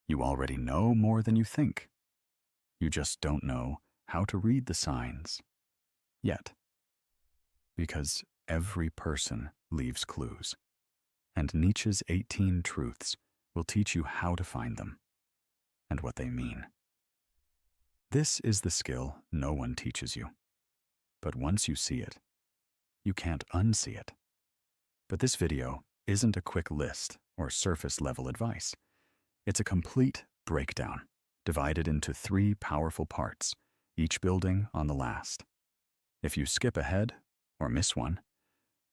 You already know more than you think. You just don't know how to read the signs yet. Because every person leaves clues, and Nietzsche's 18 truths will teach you how to find them and what they mean. This is the skill no one teaches you. But once you see it, you can't unsee it. But this video isn't a quick list or surface-level advice. It's a complete breakdown, divided into 3 powerful parts, each building on the last. If you skip ahead or miss one,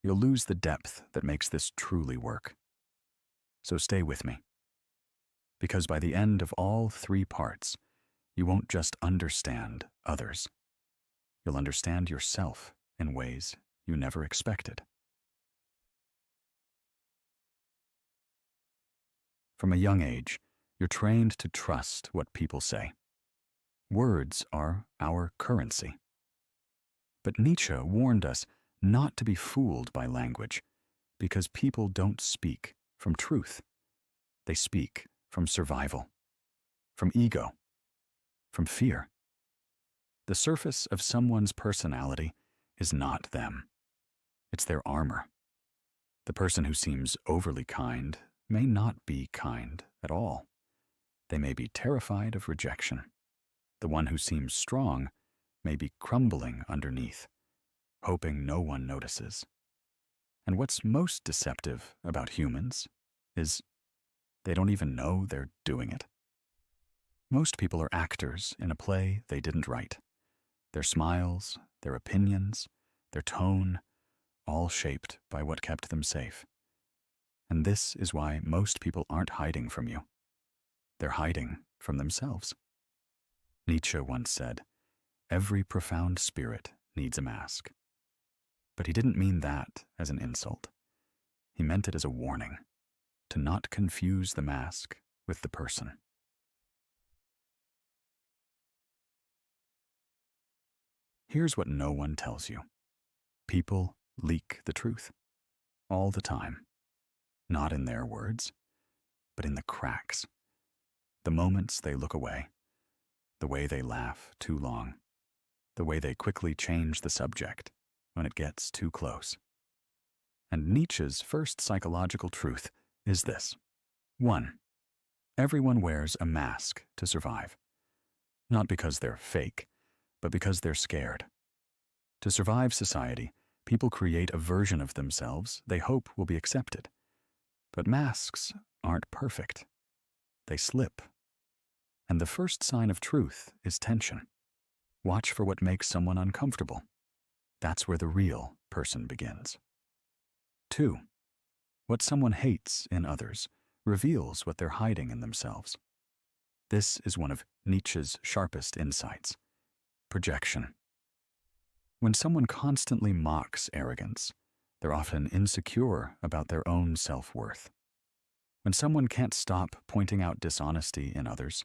you'll lose the depth that makes this truly work. So stay with me. Because by the end of all 3 parts, you won't just understand others. You'll understand yourself in ways you never expected. From a young age, you're trained to trust what people say. Words are our currency. But Nietzsche warned us not to be fooled by language, because people don't speak from truth. They speak from survival, from ego, from fear. The surface of someone's personality is not them. It's their armor. The person who seems overly kind may not be kind at all. They may be terrified of rejection. The one who seems strong may be crumbling underneath, hoping no one notices. And what's most deceptive about humans is they don't even know they're doing it. Most people are actors in a play they didn't write. Their smiles, their opinions, their tone, all shaped by what kept them safe. And this is why most people aren't hiding from you. They're hiding from themselves. Nietzsche once said, "Every profound spirit needs a mask." But he didn't mean that as an insult. He meant it as a warning, to not confuse the mask with the person. Here's what no one tells you. People leak the truth. All the time. Not in their words, but in the cracks. The moments they look away. The way they laugh too long. The way they quickly change the subject when it gets too close. And Nietzsche's first psychological truth is this. 1. Everyone wears a mask to survive. Not because they're fake, but because they're scared. To survive society, people create a version of themselves they hope will be accepted. But masks aren't perfect. They slip. And the first sign of truth is tension. Watch for what makes someone uncomfortable. That's where the real person begins. 2. What someone hates in others reveals what they're hiding in themselves. This is one of Nietzsche's sharpest insights. Projection. When someone constantly mocks arrogance, they're often insecure about their own self-worth. When someone can't stop pointing out dishonesty in others,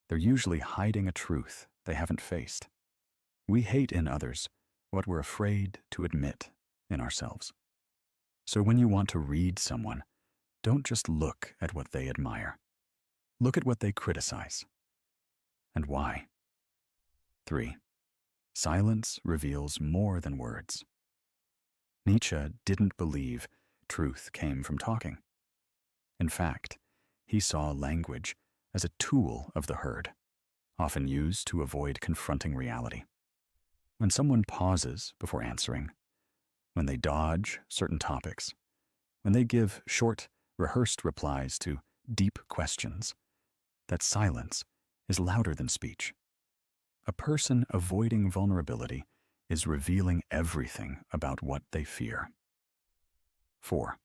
they're usually hiding a truth they haven't faced. We hate in others what we're afraid to admit in ourselves. So when you want to read someone, don't just look at what they admire. Look at what they criticize. And why. 3. Silence reveals more than words. Nietzsche didn't believe truth came from talking. In fact, he saw language as a tool of the herd, often used to avoid confronting reality. When someone pauses before answering, when they dodge certain topics, when they give short, rehearsed replies to deep questions, that silence is louder than speech. A person avoiding vulnerability is revealing everything about what they fear. 4.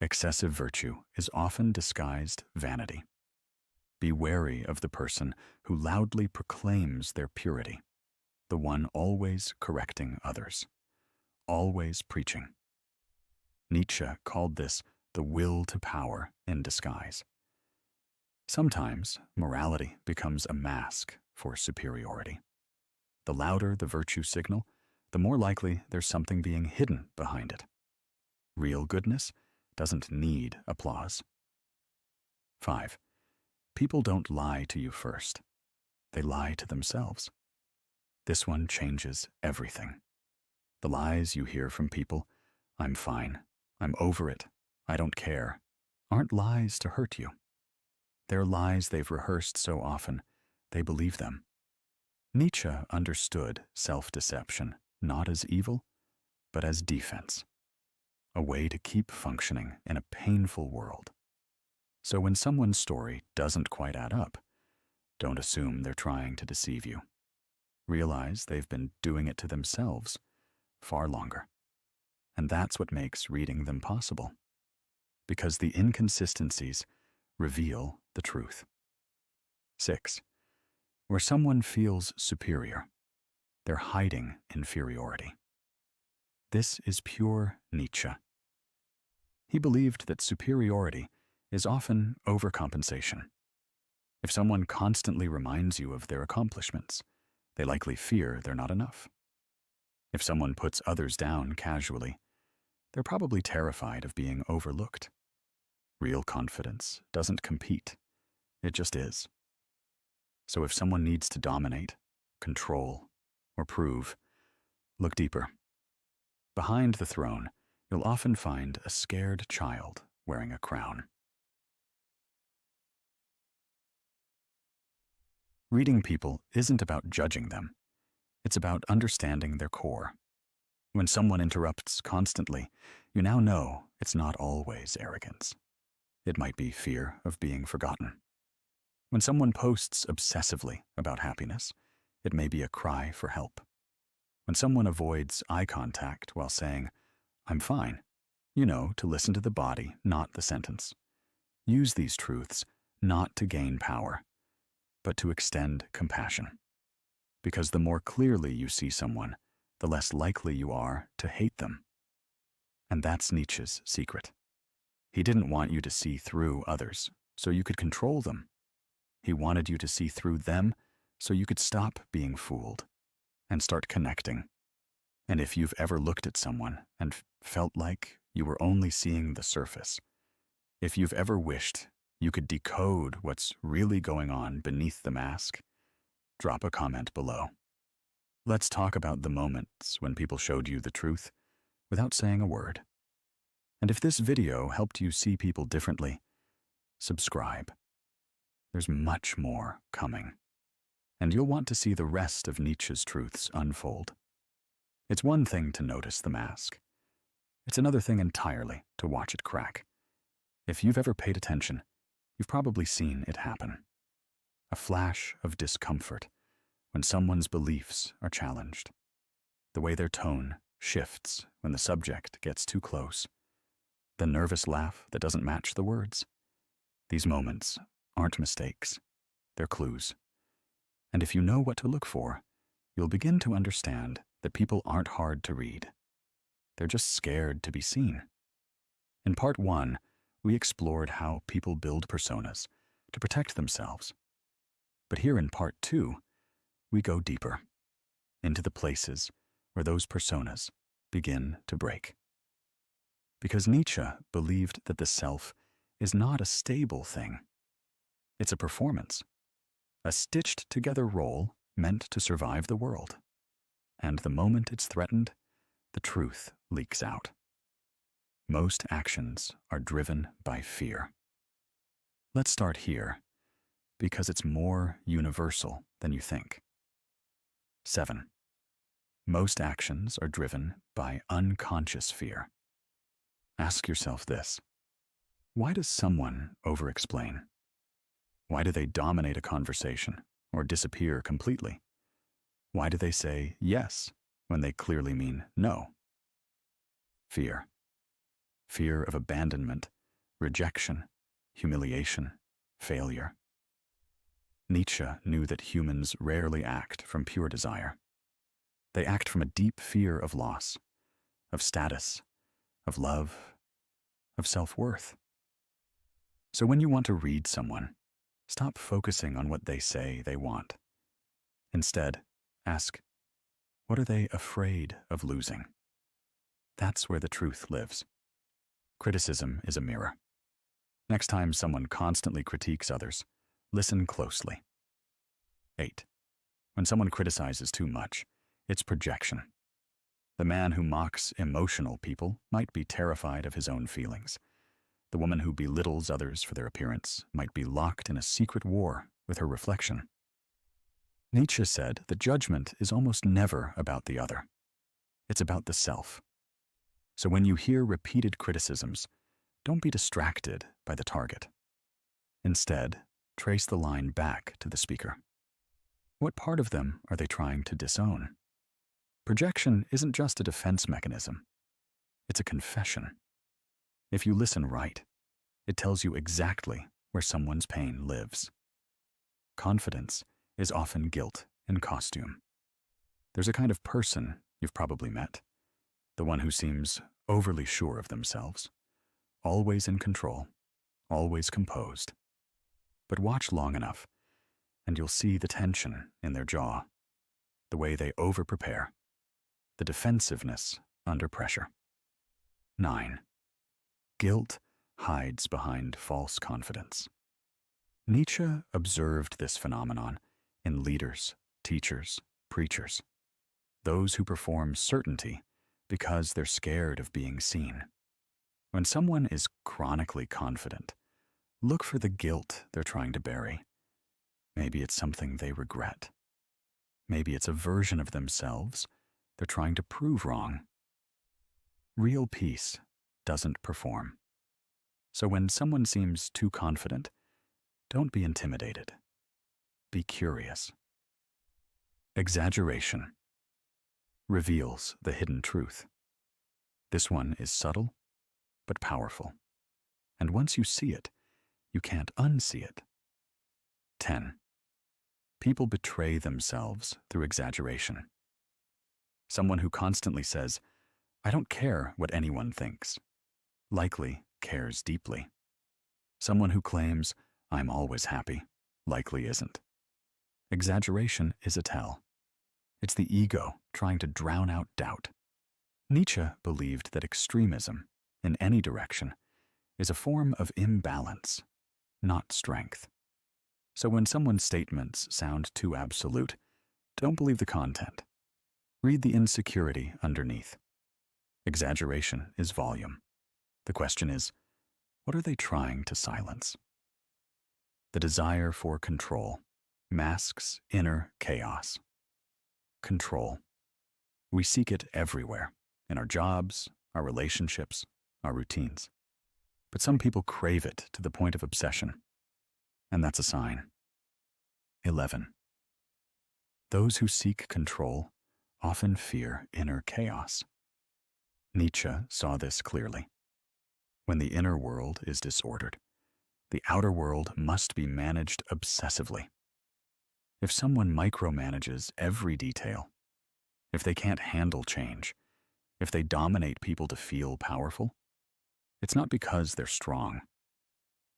Excessive virtue is often disguised vanity. Be wary of the person who loudly proclaims their purity, the one always correcting others, always preaching. Nietzsche called this the will to power in disguise. Sometimes morality becomes a mask for superiority. The louder the virtue signal, the more likely there's something being hidden behind it. Real goodness doesn't need applause. 5. People don't lie to you first. They lie to themselves. This one changes everything. The lies you hear from people, "I'm fine, I'm over it, I don't care," aren't lies to hurt you. They're lies they've rehearsed so often, they believe them. Nietzsche understood self-deception not as evil, but as defense, a way to keep functioning in a painful world. So when someone's story doesn't quite add up, don't assume they're trying to deceive you. Realize they've been doing it to themselves far longer. And that's what makes reading them possible, because the inconsistencies reveal the truth. 6. Where someone feels superior, they're hiding inferiority. This is pure Nietzsche. He believed that superiority is often overcompensation. If someone constantly reminds you of their accomplishments, they likely fear they're not enough. If someone puts others down casually, they're probably terrified of being overlooked. Real confidence doesn't compete, it just is. So if someone needs to dominate, control, or prove, look deeper. Behind the throne, you'll often find a scared child wearing a crown. Reading people isn't about judging them. It's about understanding their core. When someone interrupts constantly, you now know it's not always arrogance. It might be fear of being forgotten. When someone posts obsessively about happiness, it may be a cry for help. When someone avoids eye contact while saying, "I'm fine," you know to listen to the body, not the sentence. Use these truths not to gain power, but to extend compassion. Because the more clearly you see someone, the less likely you are to hate them. And that's Nietzsche's secret. He didn't want you to see through others so you could control them. He wanted you to see through them so you could stop being fooled and start connecting. And if you've ever looked at someone and felt like you were only seeing the surface, if you've ever wished you could decode what's really going on beneath the mask, drop a comment below. Let's talk about the moments when people showed you the truth without saying a word. And if this video helped you see people differently, subscribe. There's much more coming. And you'll want to see the rest of Nietzsche's truths unfold. It's one thing to notice the mask. It's another thing entirely to watch it crack. If you've ever paid attention, you've probably seen it happen. A flash of discomfort when someone's beliefs are challenged. The way their tone shifts when the subject gets too close. The nervous laugh that doesn't match the words. These moments aren't mistakes, they're clues. And if you know what to look for, you'll begin to understand that people aren't hard to read. They're just scared to be seen. In part 1, we explored how people build personas to protect themselves. But here in part 2, we go deeper into the places where those personas begin to break. Because Nietzsche believed that the self is not a stable thing. It's a performance, a stitched-together role meant to survive the world. And the moment it's threatened, the truth leaks out. Most actions are driven by fear. Let's start here, because it's more universal than you think. 7. Most actions are driven by unconscious fear. Ask yourself this: why does someone over-explain? Why do they dominate a conversation or disappear completely? Why do they say yes when they clearly mean no? Fear. Fear of abandonment, rejection, humiliation, failure. Nietzsche knew that humans rarely act from pure desire. They act from a deep fear of loss, of status, of love, of self-worth. So when you want to read someone, stop focusing on what they say they want. Instead, ask, what are they afraid of losing? That's where the truth lives. Criticism is a mirror. Next time someone constantly critiques others, Listen closely. 8. When someone criticizes too much, it's projection. The man who mocks emotional people might be terrified of his own feelings. The woman who belittles others for their appearance might be locked in a secret war with her reflection. Nietzsche said that judgment is almost never about the other. It's about the self. So when you hear repeated criticisms, don't be distracted by the target. Instead, trace the line back to the speaker. What part of them are they trying to disown? Projection isn't just a defense mechanism. It's a confession. If you listen right, it tells you exactly where someone's pain lives. Confidence is often guilt in costume. There's a kind of person you've probably met, the one who seems overly sure of themselves, always in control, always composed. But watch long enough, and you'll see the tension in their jaw, the way they over-prepare, the defensiveness under pressure. 9. Guilt hides behind false confidence. Nietzsche observed this phenomenon in leaders, teachers, preachers, those who perform certainty because they're scared of being seen. When someone is chronically confident, look for the guilt they're trying to bury. Maybe it's something they regret. Maybe it's a version of themselves they're trying to prove wrong. Real peace doesn't perform. So when someone seems too confident, don't be intimidated. Be curious. Exaggeration reveals the hidden truth. This one is subtle, but powerful. And once you see it, you can't unsee it. 10. People betray themselves through exaggeration. Someone who constantly says, "I don't care what anyone thinks," likely cares deeply. Someone who claims, "I'm always happy," likely isn't. Exaggeration is a tell. It's the ego trying to drown out doubt. Nietzsche believed that extremism, in any direction, is a form of imbalance, not strength. So when someone's statements sound too absolute, don't believe the content. Read the insecurity underneath. Exaggeration is volume. The question is, what are they trying to silence? The desire for control masks inner chaos. Control. We seek it everywhere, in our jobs, our relationships, our routines. But some people crave it to the point of obsession, and that's a sign. 11. Those who seek control often fear inner chaos. Nietzsche saw this clearly. When the inner world is disordered, the outer world must be managed obsessively. If someone micromanages every detail, if they can't handle change, if they dominate people to feel powerful, it's not because they're strong.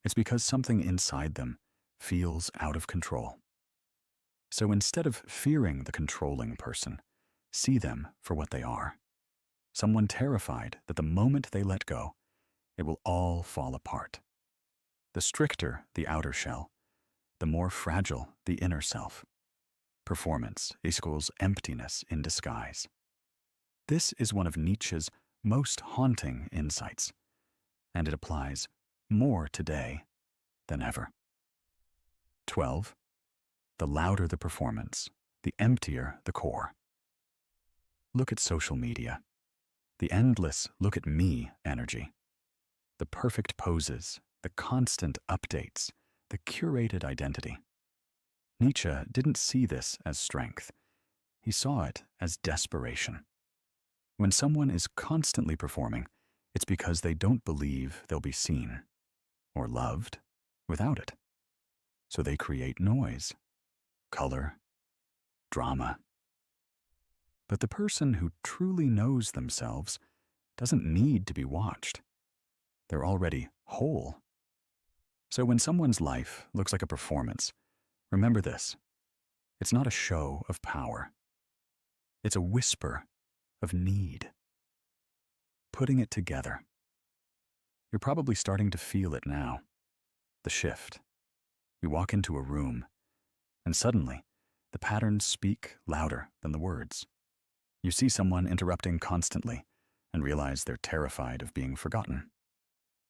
It's because something inside them feels out of control. So instead of fearing the controlling person, see them for what they are. Someone terrified that the moment they let go, it will all fall apart. The stricter the outer shell, the more fragile the inner self. Performance equals emptiness in disguise. This is one of Nietzsche's most haunting insights, and it applies more today than ever. 12. The louder the performance, the emptier the core. Look at social media. The endless look at me energy. The perfect poses, the constant updates, the curated identity. Nietzsche didn't see this as strength. He saw it as desperation. When someone is constantly performing, it's because they don't believe they'll be seen or loved without it. So they create noise, color, drama. But the person who truly knows themselves doesn't need to be watched. They're already whole. So when someone's life looks like a performance, remember this. It's not a show of power. It's a whisper of need. Putting it together. You're probably starting to feel it now. The shift. You walk into a room, and suddenly, the patterns speak louder than the words. You see someone interrupting constantly and realize they're terrified of being forgotten.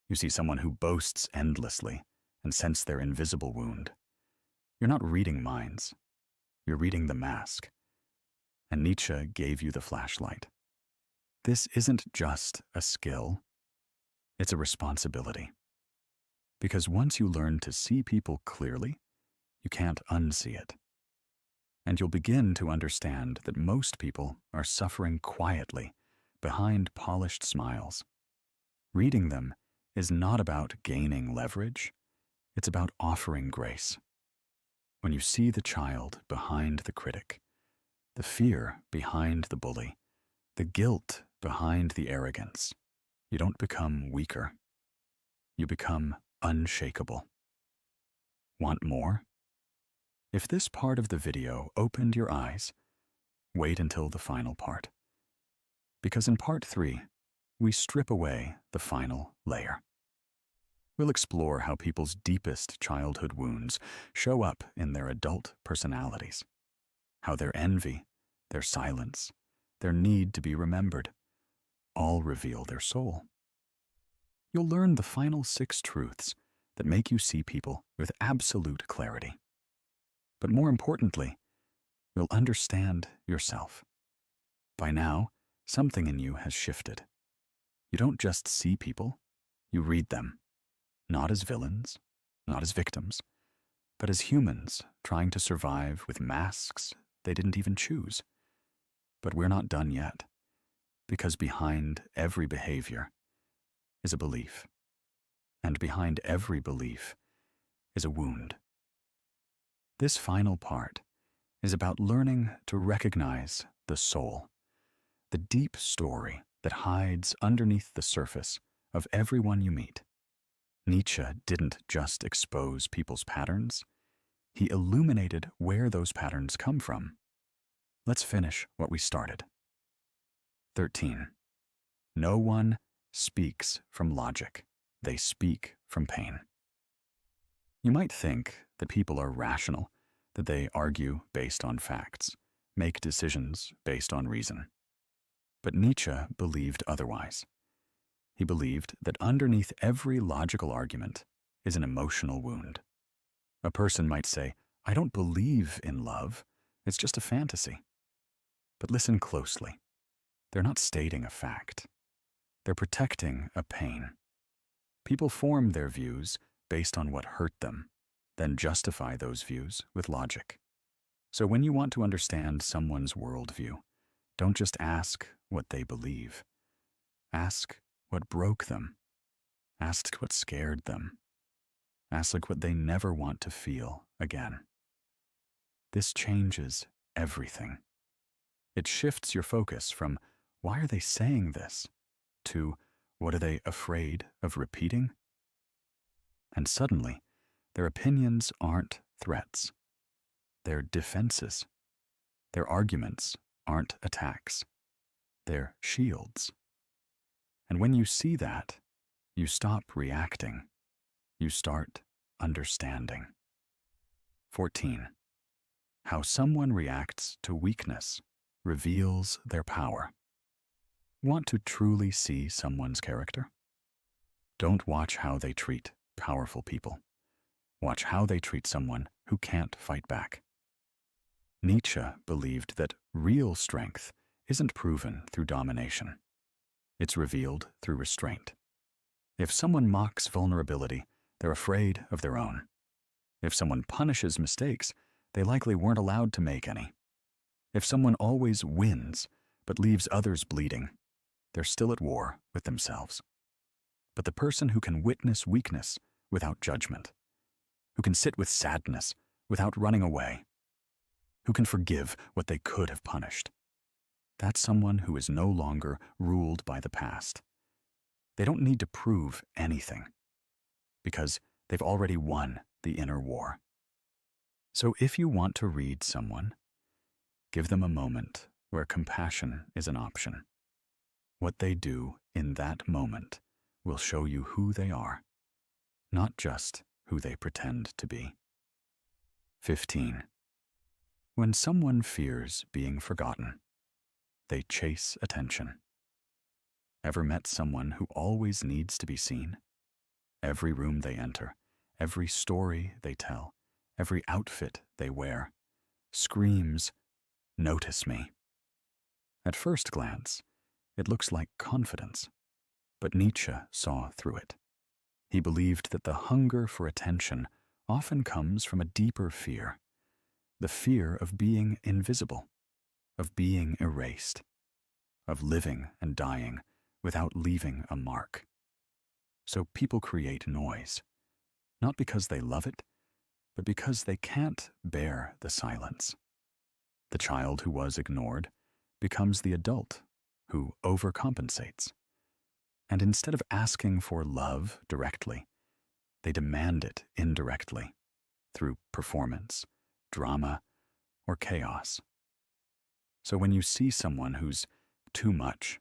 You see someone who boasts endlessly and sense their invisible wound. You're not reading minds. You're reading the mask. And Nietzsche gave you the flashlight. This isn't just a skill. It's a responsibility. Because once you learn to see people clearly, you can't unsee it. And you'll begin to understand that most people are suffering quietly behind polished smiles. Reading them is not about gaining leverage. It's about offering grace. When you see the child behind the critic, the fear behind the bully, the guilt behind the arrogance, you don't become weaker. You become unshakable. Want more? If this part of the video opened your eyes, wait until the final part. Because in part 3, we strip away the final layer. We'll explore how people's deepest childhood wounds show up in their adult personalities, how their envy, their silence, their need to be remembered, all reveal their soul. You'll learn the final 6 truths that make you see people with absolute clarity. But more importantly, you'll understand yourself. By now, something in you has shifted. You don't just see people, you read them. Not as villains, not as victims, but as humans trying to survive with masks they didn't even choose. But we're not done yet, because behind every behavior is a belief, and behind every belief is a wound. This final part is about learning to recognize the soul, the deep story that hides underneath the surface of everyone you meet. Nietzsche didn't just expose people's patterns, he illuminated where those patterns come from. Let's finish what we started. 13. No one speaks from logic. They speak from pain. You might think that people are rational, that they argue based on facts, make decisions based on reason. But Nietzsche believed otherwise. He believed that underneath every logical argument is an emotional wound. A person might say, "I don't believe in love, it's just a fantasy." But listen closely. They're not stating a fact. They're protecting a pain. People form their views based on what hurt them, then justify those views with logic. So when you want to understand someone's worldview, don't just ask what they believe. Ask what broke them. Ask what scared them. Ask what they never want to feel again. This changes everything. It shifts your focus from, why are they saying this, to, what are they afraid of repeating? And suddenly, their opinions aren't threats. They're defenses. Their arguments aren't attacks. They're shields. And when you see that, you stop reacting. You start understanding. 14. How someone reacts to weakness reveals their power. Want to truly see someone's character? Don't watch how they treat powerful people. Watch how they treat someone who can't fight back. Nietzsche believed that real strength isn't proven through domination. It's revealed through restraint. If someone mocks vulnerability, they're afraid of their own. If someone punishes mistakes, they likely weren't allowed to make any. If someone always wins but leaves others bleeding, they're still at war with themselves. But the person who can witness weakness without judgment, who can sit with sadness without running away, who can forgive what they could have punished, that's someone who is no longer ruled by the past. They don't need to prove anything, because they've already won the inner war. So if you want to read someone, give them a moment where compassion is an option. What they do in that moment will show you who they are, not just who they pretend to be. 15. When someone fears being forgotten, they chase attention. Ever met someone who always needs to be seen? Every room they enter, every story they tell, every outfit they wear screams, "Notice me." At first glance, it looks like confidence, but Nietzsche saw through it. He believed that the hunger for attention often comes from a deeper fear, the fear of being invisible, of being erased, of living and dying without leaving a mark. So people create noise, not because they love it, but because they can't bear the silence. The child who was ignored becomes the adult who overcompensates. And instead of asking for love directly, they demand it indirectly through performance, drama, or chaos. So when you see someone who's too much,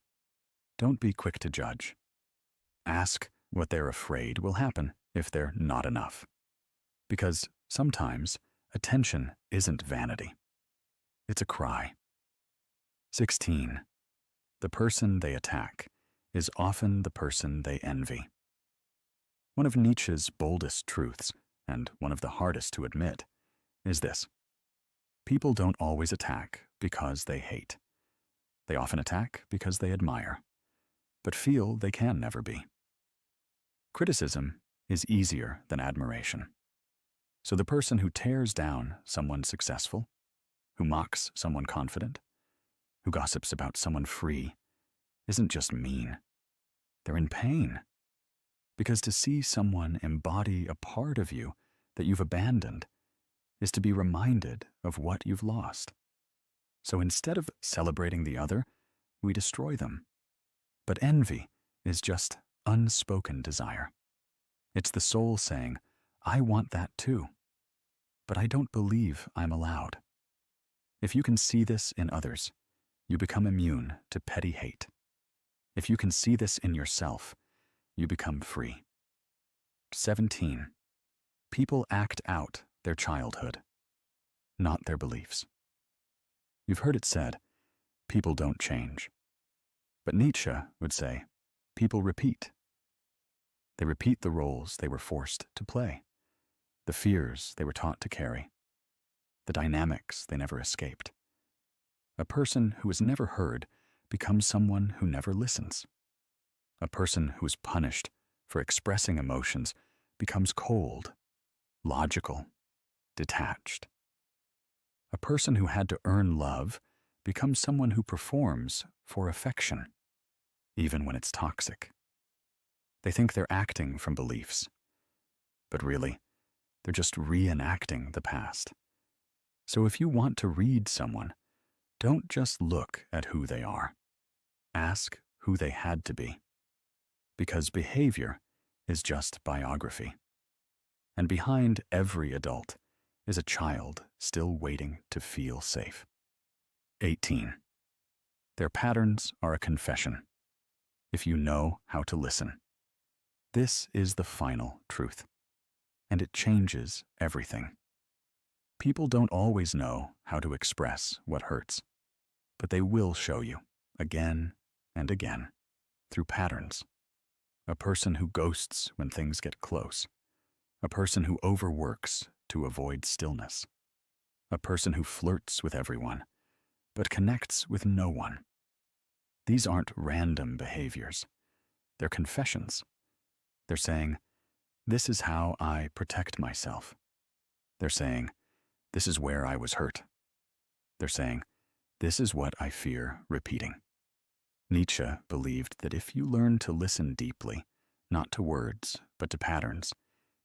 don't be quick to judge. Ask what they're afraid will happen if they're not enough. Because sometimes attention isn't vanity. It's a cry. 16. The person they attack is often the person they envy. One of Nietzsche's boldest truths, and one of the hardest to admit, is this: people don't always attack because they hate. They often attack because they admire, but feel they can never be. Criticism is easier than admiration. So the person who tears down someone successful, who mocks someone confident, who gossips about someone free, isn't just mean. They're in pain. Because to see someone embody a part of you that you've abandoned is to be reminded of what you've lost. So instead of celebrating the other, we destroy them. But envy is just unspoken desire. It's the soul saying, "I want that too, but I don't believe I'm allowed." If you can see this in others, you become immune to petty hate. If you can see this in yourself, you become free. 17. People act out their childhood, not their beliefs. You've heard it said, people don't change. But Nietzsche would say, people repeat. They repeat the roles they were forced to play, the fears they were taught to carry, the dynamics they never escaped. A person who is never heard becomes someone who never listens. A person who is punished for expressing emotions becomes cold, logical, detached. A person who had to earn love becomes someone who performs for affection, even when it's toxic. They think they're acting from beliefs, but really, they're just reenacting the past. So if you want to read someone, don't just look at who they are. Ask who they had to be. Because behavior is just biography. And behind every adult is a child still waiting to feel safe. 18. Their patterns are a confession, if you know how to listen. This is the final truth, and it changes everything. People don't always know how to express what hurts, but they will show you, again and again, through patterns. A person who ghosts when things get close. A person who overworks to avoid stillness. A person who flirts with everyone, but connects with no one. These aren't random behaviors. They're confessions. They're saying, this is how I protect myself. They're saying, this is where I was hurt. They're saying, this is what I fear repeating. Nietzsche believed that if you learn to listen deeply, not to words, but to patterns,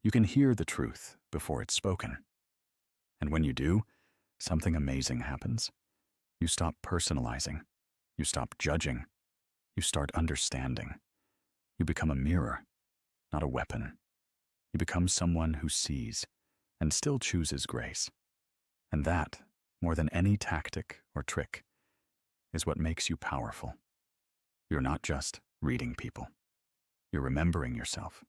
you can hear the truth before it's spoken. And when you do, something amazing happens. You stop personalizing. You stop judging. You start understanding. You become a mirror, not a weapon. You become someone who sees and still chooses grace. And that, more than any tactic or trick, is what makes you powerful. You're not just reading people. You're remembering yourself.